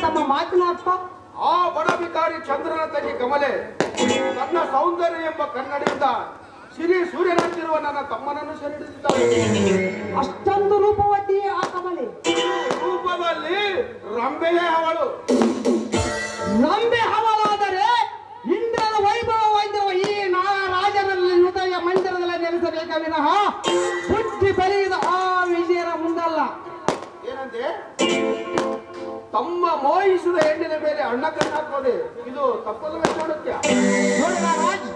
ತಮ್ಮ ಮಾತಿನ ಅರ್ಥ? ಆ ಬಡ ಬಿಕಾರಿ ಚಂದ್ರನ ತಂಗಿ ಕಮಲೆ ತನ್ನ ಸೌಂದರ್ಯ ಎಂಬ ಕನ್ನಡಿಯಿಂದ ಸಿರಿ ಸೂರ್ಯನಂತಿರುವ ನನ್ನ ತಮ್ಮನನ್ನು ಸೆರೆಹಿಡಿದಿದ್ದಾಳೆ. ಅಷ್ಟೊಂದು ರೂಪವತಿ ಆ ಕಮಲೆ? ರೂಪದಲ್ಲಿ ರಂಬೆಯೇ ಅವಳು. ರಂಬೆ ಹವಳಾದರೆ ಇಂದ್ರನ ವೈಭವವಾಗಿರುವ ಈ ರಾಜನಲ್ಲಿ ಹೃದಯ ಮಂದಿರದಲ್ಲಿ ನೆಲೆಸಬೇಕ ವಿನಃ ಬುದ್ಧಿ ಬೆಳೆಯದ ಆ ವಿಜಯನ ಮುಂದಲ್ಲ. ಏನಂತೆ? ತಮ್ಮ ಮೋಹಿಸಿದ ಹೆಣ್ಣಿನ ಮೇಲೆ ಅಣ್ಣ ಕಣ್ಣಾಕೋದೆ ಇದು ತಪ್ಪಲ್ಲವೇ ನೋಡುತ್ಯ? ನೋಡಿದ ರಾಜ್,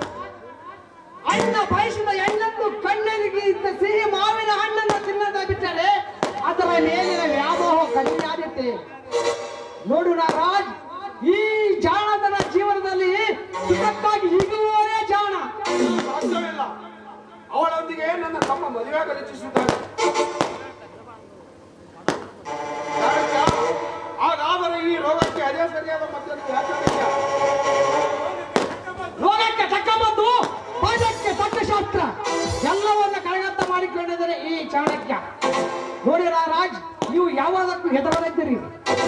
ಅಣ್ಣ ಬಯಸಿದ ಹೆಣ್ಣನ್ನು ಕಣ್ಣನಿಗೆ ಇದ್ದ ಸಿಹಿ ಮಾವಿನ ಹಣ್ಣನ್ನು ತಿನ್ನದ ಬಿಟ್ಟರೆ ಅದರ ಮೇಲಿನ ವ್ಯಾಮೋಹ ಕಡಿಮೆ ಆಗುತ್ತೆ. ನೋಡು ರಾಜ್, ಈ ಜಾಣದನ ಜೀವನದಲ್ಲಿ ಸುಖಕ್ಕಾಗಿ ಹೀಗುವವರೇ ಜಾಣ. ಸಾಧ್ಯವಿಲ್ಲ. ಅವಳೊಂದಿಗೆ ನನ್ನ ತಮ್ಮ ಮದುವೆಯಾಗಲು ಇಚ್ಛಿಸಿದ್ದಾನೆ. ಹಾಗಾದರೆ ಈ ರೋಗಕ್ಕೆ ಅದೇ ಸರಿಯಾದ ಮದ್ದನ್ನು ಯಾಕೆ? ರೋಗಕ್ಕೆ ತಕ್ಕ ಮದ್ದು, ಪಾಠಕ್ಕೆ ತಕ್ಕ ಶಾಸ್ತ್ರ ಎಲ್ಲವನ್ನ ಕರಗತ್ತ ಮಾಡಿಕೊಂಡಿದ್ದಾರೆ ಈ ಚಾಣಕ್ಯ. ನೋಡಿರ ರಾಜ್, ನೀವು ಯಾವಾಗಕ್ಕೂ ಹೆದರದಿದ್ದೀರಿ.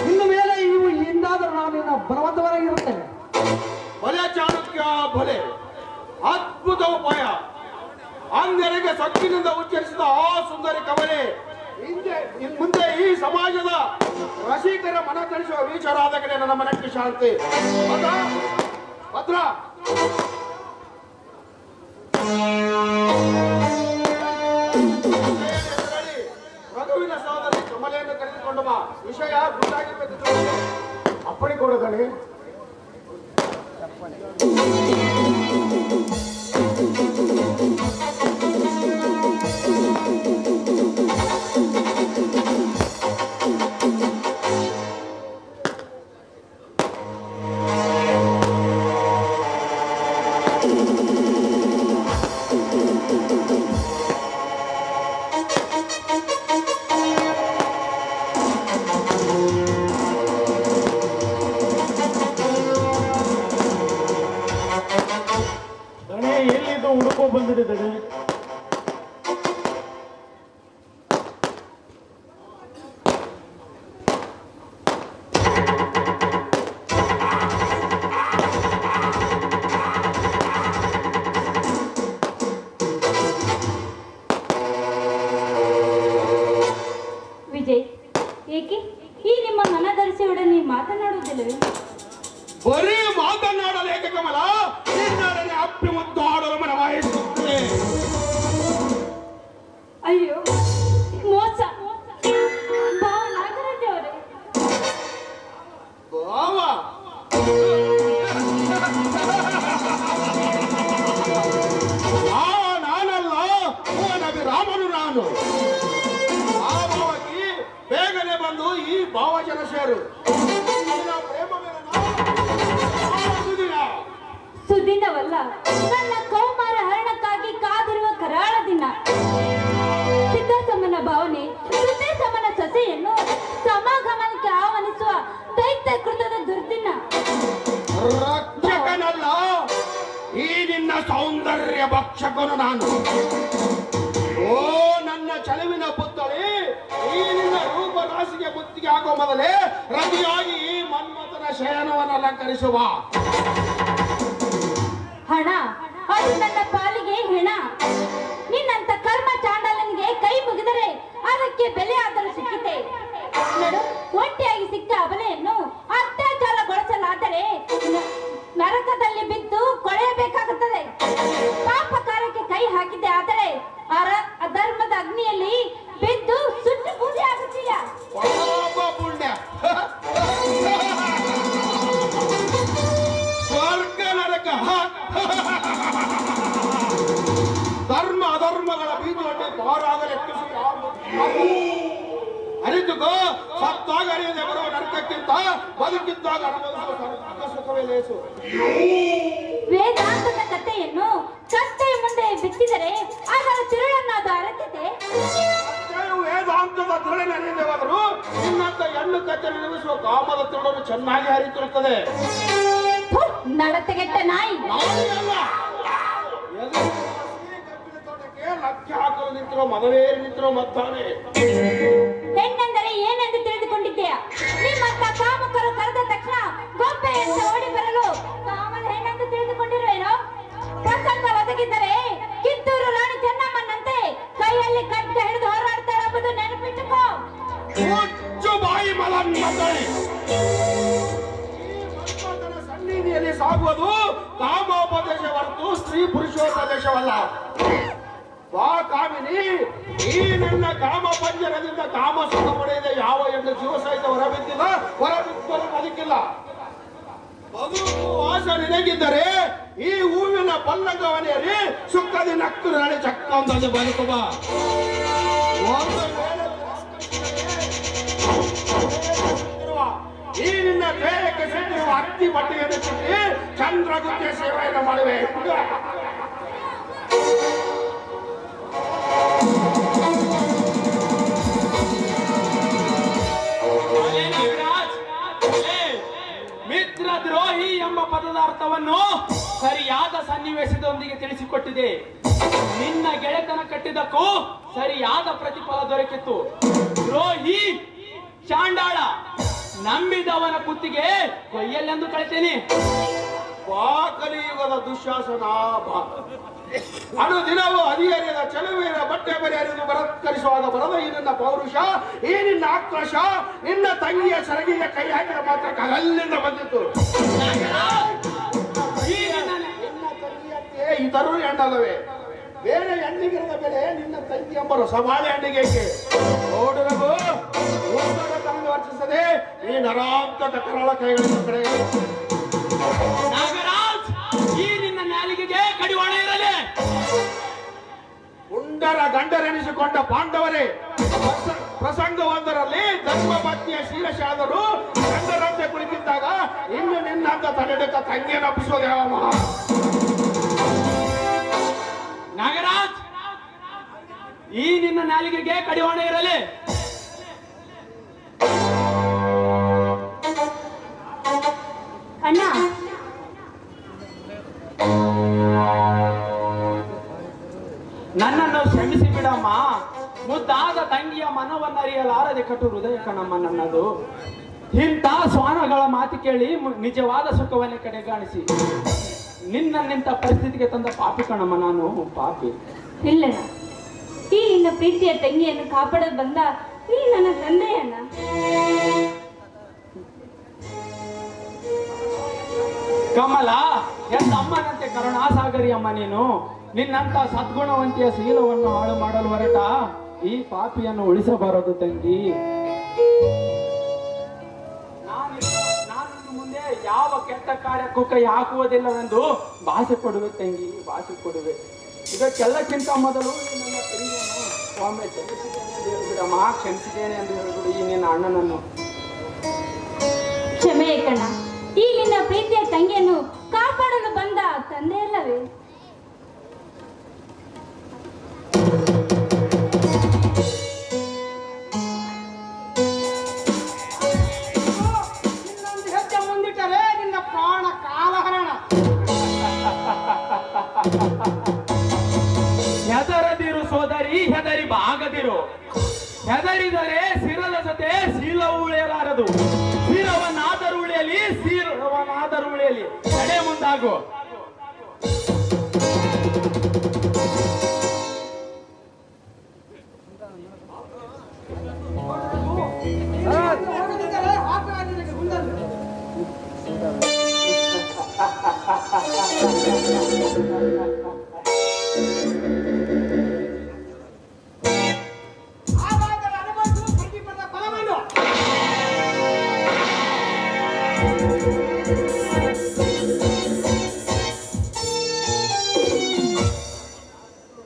ಇನ್ನು ಮೇಲೆ ಇವು ಇಂದಾದರೂ ನಾವು ನಿನ್ನ ಬಲವಂತವರಾಗಿರುತ್ತೇವೆ. ಭಲೆ ಚಾಣಕ್ಯ ಭಲೆ, ಅದ್ಭುತ ಉಪಾಯ. ಅಂಗರಿಗೆ ಸೊಕ್ಕಿನಿಂದ ಉಚ್ಚರಿಸಿದ ಆ ಸುಂದರಿ ಕಮಲೆ ಮುಂದೆ ಈ ಸಮಾಜದ ರಸಿಕರ ಮನ ತಳಿಸುವ ವಿಚಾರ ಆದ ಕಡೆ ನನ್ನ ಮನಕ್ಕೆ ಶಾಂತಿ. ಭದ್ರ ರಘುವಿನ ಸಹೋದರಿ ಕಮಲೆಯನ್ನು ಕರೆದುಕೊಂಡು ಬಾ. ವಿಷಯ ಗುಟ್ಟಾಗಿರ್ಬೇಕು. ಅಪ್ಪಣೆ ಕೊಡೋದಳೆ. ಎಲ್ಲಿದ್ದು ಹುಡುಕೋ ಬಂದಿದ್ದಾರೆ? ವಿಜಯ್, ಏಕೆ ಈ ನಿಮ್ಮ ಮನದರ್ಶಿಯೊಡನೆ ಮಾತನಾಡುವುದಿಲ್ಲವೇ? ಬರೀ ಮಾತನಾಡಲೇಕ ಕಮಲ, ನಿನ್ನೊಡನೆ ಅಪ್ಪಿ ಮತ್ತು ಆಡಲು ಮನವಾಯಿಸುತ್ತದೆ. ಅಯ್ಯೋ ಮೋಸ! ಭಾವ ನಾಗರಾಜ ಅವರೇ, ಭಾವ ನಾನಲ್ಲ, ರಾಮನು ನಾನು. ಆ ಭಾವಕ್ಕೆ ಬೇಗನೆ ಬಂದು ಈ ಭಾವಜನ ಸೇರು. ಸುದಿನವಲ್ಲ, ನನ್ನ ಕೌಮಾರ ಹರಣಕ್ಕಾಗಿ ಕಾದಿರುವ ಕರಾಳ ದಿನ. ಸಿದ್ಧಸಮನ ಭಾವನೆ ಸಿದ್ಧಸಮನ ಸೊಸೆಯನ್ನು ಸಮಾಗಮನಕ್ಕೆ ಆಹ್ವಾನಿಸುವ ದೈತ್ಯ ಕೃತದ ದುರ್ದಿನ. ರಕ್ಷಕನಲ್ಲ, ಈ ನಿನ್ನ ಸೌಂದರ್ಯ ಭಕ್ಷಕನು ನಾನು. ಓ ನನ್ನ ಚಲುವಿನ ಪುತ್ಥಳಿ, ಈ ನಿನ್ನ ರೂಪ ರಾಶಿಗೆ ಬುತ್ತಿಗೆ ಹಾಕುವ ಮೊದಲೇ ರತಿಯಾಗಿ ಈ ಮನ್ಮಥನ ಶಯನವನ್ನು ಅಲಂಕರಿಸುವ. ಹಣ ಅದು ನನ್ನ ಪಾಲಿಗೆ ಹೆಣ. ನಿನ್ನಂತ ಕರ್ಮ ಚಾಂಡಾಲನಿಗೆ ಕೈ ಮುಗಿದರೆ ಅದಕ್ಕೆ ಬೆಲೆ ಆದರೂ ಸಿಕ್ಕಿತೆ. ನೋಡು, ಒಂಟಿಯಾಗಿ ಸಿಕ್ಕ ಅಬಲೆಯನ್ನು ಅತ್ಯಾಚಾರಗೊಳಿಸಲಾದರೆ ನರಕದಲ್ಲಿ ಬಿದ್ದು ಕೊಳೆಯಬೇಕಾಗುತ್ತದೆ. ಪಾಪ ಕಾರ್ಯಕ್ಕೆ ಕೈ ಹಾಕಿದ್ದೆ ಆದರೆ ಅಧರ್ಮದ ಅಗ್ನಿಯಲ್ಲಿ ಬಿದ್ದು ಸುಟ್ಟು ಬೂದಿ ಆಗುತ್ತೀಯ. ಪುಣ್ಯ ಸ್ವರ್ಗ ನರಕ ಧರ್ಮ ಅಧರ್ಮಗಳ ಬೀಜವನ್ನು ಪಾರಾಗಲು ಅರಿತುಕೋ. ಸತ್ತಾಗ ಅರಿಯದೆ ಬರುವ ನರಕಕ್ಕಿಂತ ಬದುಕಿದ್ದಾಗ ಅನುಭವಿಸುವ ಸುಖವೇ ಲೇಸು. ವೇದಾಂತದ ಕಥೆಯನ್ನು ಕತ್ತೆಯ ಮುಂದೆ ಬಿತ್ತಿದರೆ ಅದರ ತಿರುಳನ್ನು ಅದು ಅರತಿದೆ. ವೇದಾಂತದ ತಿರುಳಿನ ಅರಿಯದೇವಾದರೂ ನಿನ್ನಂತ ಹೆಣ್ಣು ಕತ್ತೆ ನಿರ್ಮಿಸುವ ಕಾಮದ ತಿರುಳನ್ನು ಚೆನ್ನಾಗಿ ಹರಿತಿರುತ್ತದೆ. ನಡತೆಗೆಟ್ಟ ನಾಯಿ. ಲಕ್ಕೆ ಹಾಕಲು ನಿಂತಿರೋ ಮದವೇರಿ ನಿಂತಿರೋ ಮದ್ದಾನೆ. ಹೆಣ್ಣೆಂದರೆ ಏನೆಂದು ತಿಳಿದುಕೊಂಡಿದ್ದೀಯಾ? ನಿಮ್ಮಂತ ಕಾಮಕರು ಸನ್ನಿಧಿಯಲ್ಲಿ ಸಾಗುವುದು ಕಾಮೋಪದೇಶ ಹೊರತು ಸ್ತ್ರೀ ಪುರುಷೋಪದೇಶವಲ್ಲ. ಬಾ ಕಾಮಿನಿ, ಈ ನನ್ನ ಕಾಮ ಪಂಜರದಿಂದ ಕಾಮ ಸುಖ ಪಡೆಯದೆ ಯಾವ ಹೆಣ್ಣು ಜೀವ ಸಹಿತ ಹೊರಬಿದ್ದಿಲ್ಲ, ಹೊರಬಿದ್ದರೂ ಬದುಕಿಲ್ಲ. ಬದುಕು ಆಸ ನಿನಗಿದ್ದರೆ ಈ ಹೂವಿನ ಪಲ್ಲಂಗವನೆಯರಿ ಸುಖದಿ ನಕ್ಕು ನಾಳೆ ಚಕ್ಕ ಅಂತಂದು ಬದುಕುವ. ಈ ನಿನ್ನ ದೇಹಕ್ಕೆ ಸೇರಿರುವ ಅಕ್ಕಿ ಬಟ್ಟೆಯನ್ನು ಚಿಕ್ಕಿ ಚಂದ್ರಗುತ್ತಿಯ ಸೇವೆಯನ್ನು ಮಾಡುವೆ. ಮಿತ್ರ ದ್ರೋಹಿ ಎಂಬ ಪದದ ಅರ್ಥವನ್ನು ಸರಿಯಾದ ಸನ್ನಿವೇಶದೊಂದಿಗೆ ತಿಳಿಸಿಕೊಟ್ಟಿದೆ. ನಿನ್ನ ಗೆಳೆತನ ಕಟ್ಟಿದ್ದಕ್ಕೂ ಸರಿಯಾದ ಪ್ರತಿಫಲ ದೊರಕಿತ್ತು. ದ್ರೋಹಿ, ಚಾಂಡಾಳ, ನಂಬಿದವನ ಕುತ್ತಿಗೆ ಕೊಯ್ಯಲೆಂದು ಕಳಿತೇನೆ. ಬಾ ಕಲಿಯುಗದ ದುಶ್ಯಾಸನ ಬಾ. ಅನುದಿನವೂ ಹದಿಹರಿಯದ ಚೆಲುವಿನ ಬಟ್ಟೆ ಬರೆಯಲು ಬಲತ್ಕರಿಸುವಾಗ ಬರದ ಈ ನನ್ನ ಪೌರುಷ, ಈ ನಿನ್ನ ಆಕ್ರೋಶ ನಿನ್ನ ತಂಗಿಯ ಸರಗಿಗೆ ಕೈ ಹಾಕಿದ ಮಾತ್ರ ಕಗಲ್ಲಿಂದ ಬಂದಿತ್ತು. ನಿನ್ನ ತಂಗಿಯಂತೆ ಇತರು ಹೆಣ್ಣಲ್ಲವೇ? ಬೇರೆ ಹೆಣ್ಣಿಗಿರದ ಬೆಲೆ ನಿನ್ನ ತಂಗಿ ಎಂಬ ಸವಾಳೆ ಹೆಣ್ಣಿಗೆ ನೋಡುವುದು ತಂದು ವರ್ತಿಸದೆ ಈ ನರಾಂತ ಕರಾಳ ಕೈಗಳಿಂದ ಕಡೆ. ನಾಗರಾಜ್, ಈ ನಿನ್ನ ನಾಲಿಗೆಗೆ ಕಡಿವಾಣ ಇರಲಿ. ಉಂಡರ ಗಂಡರೆನಿಸಿಕೊಂಡ ಪಾಂಡವರೇ, ಪ್ರಸಂಗವೊಂದರಲ್ಲಿ ಧರ್ಮಪತ್ನಿಯ ಶೀಲಶಾದರು ಗಂಡರಂತೆ ಕುಳಿತಿದ್ದಾಗ ಇನ್ನು ನಿನ್ನಂತ ತಡೆದ ತಂಗಿಯನ್ನು ಒಪ್ಪಿಸೋದು ಯಾವ ಮಹಾ? ನಾಗರಾಜ್, ಈ ನಿನ್ನ ನಾಲಿಗೆಗೆ ಕಡಿವಾಣ ಇರಲಿ. ಅಣ್ಣ, ನನ್ನನ್ನು ಕ್ಷಮಿಸಿ ಬಿಡಮ್ಮ. ಮುದ್ದಾದ ತಂಗಿಯ ಮನವನ್ನರಿಯಲಾರದೆ ಕಟು ಹೃದಯ ಕಣಮ್ಮ ನನ್ನದು. ಇಂಥ ಶ್ವಾನಗಳ ಮಾತು ಕೇಳಿ ನಿಜವಾದ ಸುಖವನ್ನೇ ಕಡೆಗಾಣಿಸಿ ನಿನ್ನಂತ ಪರಿಸ್ಥಿತಿಗೆ ತಂದ ಪಾಪಿ ಕಣಮ್ಮ ನಾನು, ಪಾಪಿ. ಇಲ್ಲಣ್ಣ, ಈ ನಿನ್ನ ಪ್ರೀತಿಯ ತಂಗಿಯನ್ನು ಕಾಪಾಡಲು ಬಂದ ಈ ನನ್ನ ತಂದೆಯಣ್ಣ. ಕಮಲ, ಎಂತ ಅಮ್ಮನಂತೆ ಕರುಣಾಸಾಗರಿ ಅಮ್ಮ ನೀನು. ನಿನ್ನಂತ ಸದ್ಗುಣವಂತಿಯ ಶೀಲವನ್ನು ಹಾಳು ಮಾಡಲು ಹೊರಟ ಈ ಪಾಪಿಯನ್ನು ಉಳಿಸಬಾರದು ತಂಗಿ. ನಾನು ಮುಂದೆ ಯಾವ ಕೆಟ್ಟ ಕಾರ್ಯಕ್ಕೂ ಕೈ ಹಾಕುವುದಿಲ್ಲವೆಂದು ಭಾಷೆ ಕೊಡುವೆ ತಂಗಿ, ಭಾಷೆ ಕೊಡುವೆ. ಇದಕ್ಕೆಲ್ಲಕ್ಕಿಂತ ಮೊದಲು ನನ್ನ ತಂಗಿಯನ್ನು ಒಮ್ಮೆ ಕ್ಷಮಿಸಿದ್ದೇನೆ ಎಂದು ಹೇಳ್ಬಿಡಮ್ಮ, ಕ್ಷಮಿಸಿದ್ದೇನೆ ಎಂದು ಹೇಳ್ಬಿಡು ಈ ನಿನ್ನ ಅಣ್ಣನನ್ನು. ಕ್ಷಮೆಯೇ ಕಣ, ಈ ನಿನ್ನ ಪ್ರೀತಿಯ ತಂಗಿಯನ್ನು ಕಾಪಾಡಲು ಬಂದ ತಂದೆಯಲ್ಲವೇ? ಇನ್ನೊಂದು ಹೆಜ್ಜೆ ಮುಂದಿಟ್ಟರೆ ನಿನ್ನ ಪ್ರಾಣ ಕಾಲಹರಣ. ಹೆದರದಿರು ಸೋದರಿ, ಹೆದರಿ ಬಾಗದಿರು. ಹೆದರಿದರೆ ಸಿರದ ಜೊತೆ ಶೀಲವು ಉಳಿಯಲಾರದು. ಶಿರವನ್ನಾದರೂ ಉಳಿಯಲಿ, ಶಿರವನ್ನಾದರೂ ಉಳಿಯಲಿ. ನಡೆ ಮುಂದಾಗು.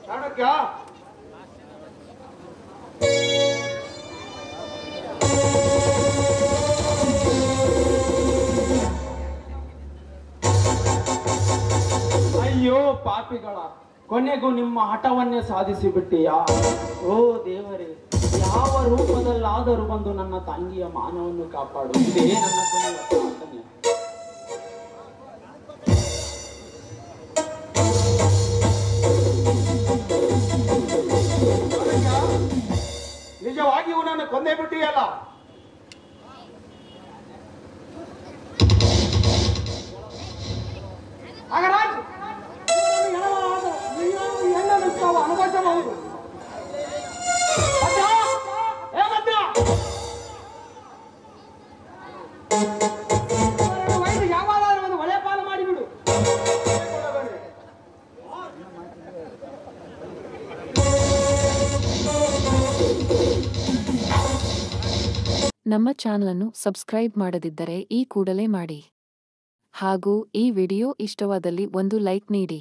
ಚಾಣಕ್ಯ, ಅಯ್ಯೋ ಪಾಪಿಗಳ, ಕೊನೆಗೂ ನಿಮ್ಮ ಹಠವನ್ನೇ ಸಾಧಿಸಿ ಬಿಟ್ಟಿಯಾ? ಓ ದೇವರೇ, ಯಾವ ರೂಪದಲ್ಲಾದರೂ ಬಂದು ನನ್ನ ತಂಗಿಯ ಮಾನವನ್ನು ಕಾಪಾಡು. ಇದೇ ನನ್ನ ಕೊನೆಯ ಪ್ರಾರ್ಥನೆ. ನಿಜವಾಗಿಯೂ ನಾನು ಕೊಂದೇ ಬಿಟ್ಟಿಯಲ್ಲ. ನಾಗರಾಜ್, ಅನುಭವಿಸಬಹುದು. ನಮ್ಮ ಚಾನಲನ್ನು ಸಬ್ಸ್ಕ್ರೈಬ್ ಮಾಡದಿದ್ದರೆ ಈ ಕೂಡಲೇ ಮಾಡಿ. ಹಾಗೂ ಈ ವಿಡಿಯೋ ಇಷ್ಟವಾದಲ್ಲಿ ಒಂದು ಲೈಕ್ ನೀಡಿ.